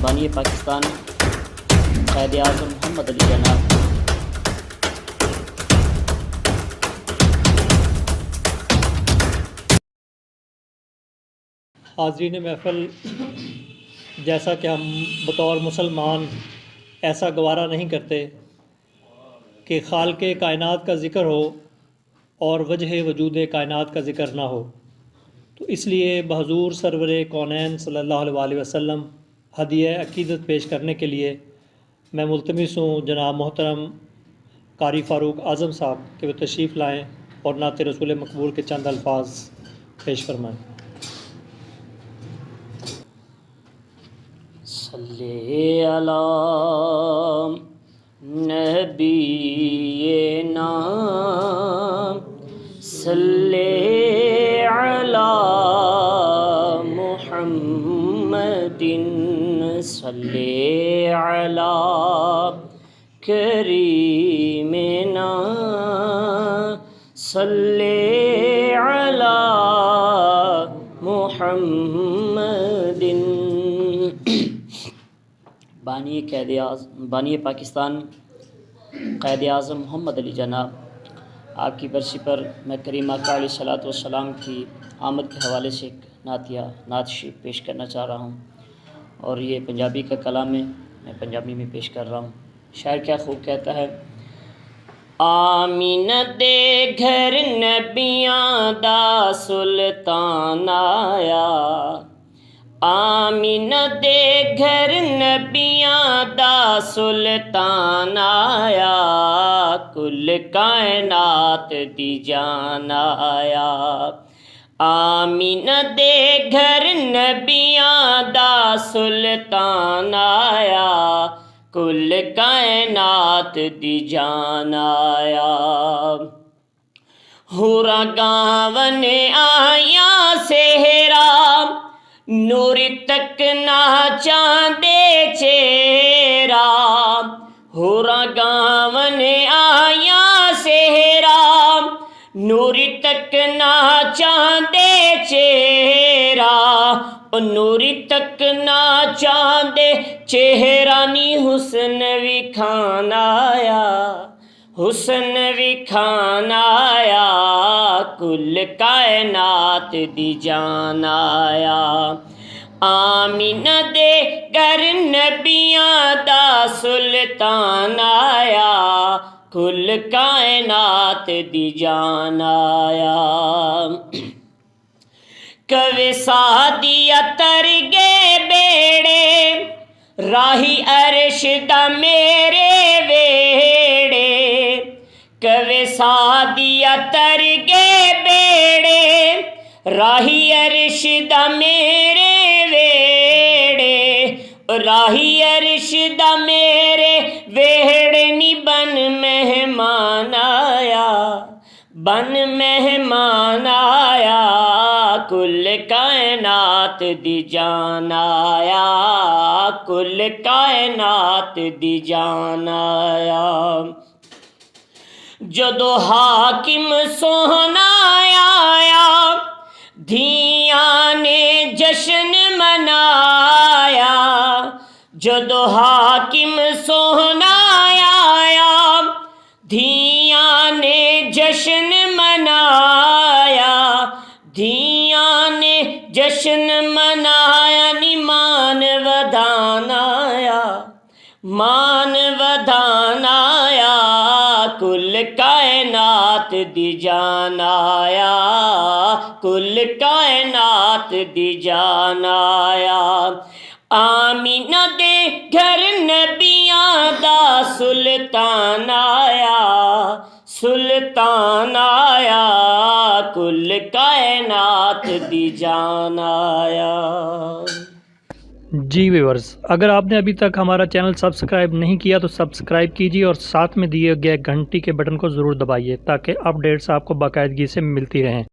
बानी पाकिस्तान क़ायद-ए-आज़म मोहम्मद अली जिन्ना। हाज़रीन महफ़िल, जैसा कि हम बतौर मुसलमान ऐसा गवारा नहीं करते कि खालिक़े कायनात का ज़िक्र हो और वजह वजूद कायनात का ज़िक्र ना हो, तो इसलिए बहज़ूर सरवर कौनैन सल्लल्लाहु अलैहि वसल्लम हदिया अक़ीदत पेश करने के लिए मैं मुल्तमिस हूँ जनाब मोहतरम कारी फ़ारूक आज़म साहब कि वो तशरीफ़ लाएँ और नाते रसूल मकबूल के चंद अल्फाज पेश फरमाएँ। सल्ले अला नबीना सल्ले अला मुहम्मदिन सल्ले अला करीमिना सल्ले अला मुहम्मदिन। बानी पाकिस्तान क़ायद-ए-आज़म मोहम्मद अली जिन्ना, आपकी बरसी पर मैं करीम आका अलैहिस्सलातु वस्सलाम की आमद के हवाले से एक नात शरीफ पेश करना चाह रहा हूँ और ये पंजाबी का कलाम है, मैं पंजाबी में पेश कर रहा हूँ। शायर क्या खूब कहता है। आमीना दे घर नबियां दा सुल्तान आया, आमीना दे घर नबियां दा सुल्तान आया, कुल कायनात दी जान आया। आमीना दे घर नबियां दा सुल्तान आया, कुल कायनात दी जान आया। हुरा गावन आया सेहरा, नूर तक ना चांदे चेहरा। हुरा गावन आया सेहरा, नूर तक ना चांदे चेहरा। नूरी तक ना चांदे चेहरा नी हुस्न विखान आया, हुस्न विखान आया, कुल कायनात दी जान आया। आमीना दे घर नबियां दा सुल्तान आया, कुल कायनात दी जान आया। कवे सादिया तर गे बेड़े, राही अर्श दा मेरे वेड़े। कवे सादिया तर गे बेड़े, राही अर्श दा मेरे वेड़े। राही अर्श दा मेरे वेड़े नी बन मेहमान आया, बन मेहमान आया, कुल कायनात दी जान आया, कुल कायनात दी जान आया। जदों हाकिम सोहना आया, धियां ने जश्न मनाया। जदों हाकिम सोहना आया, धियां ने जश्न मनाया। धियां ने जश्न मनाया नी मान वधान आया, मान वधान आया, कुल कायनात दी जान आया, कुल कायनात दी जान आया। आमीना दे घर नबियां दा सुल्तान आया, सुल्तान आया, कुल कायनात दी जान आया। जी व्यूअर्स, अगर आपने अभी तक हमारा चैनल सब्सक्राइब नहीं किया तो सब्सक्राइब कीजिए और साथ में दिए गए घंटी के बटन को ज़रूर दबाइए ताकि अपडेट्स आपको बाकायदगी से मिलती रहें।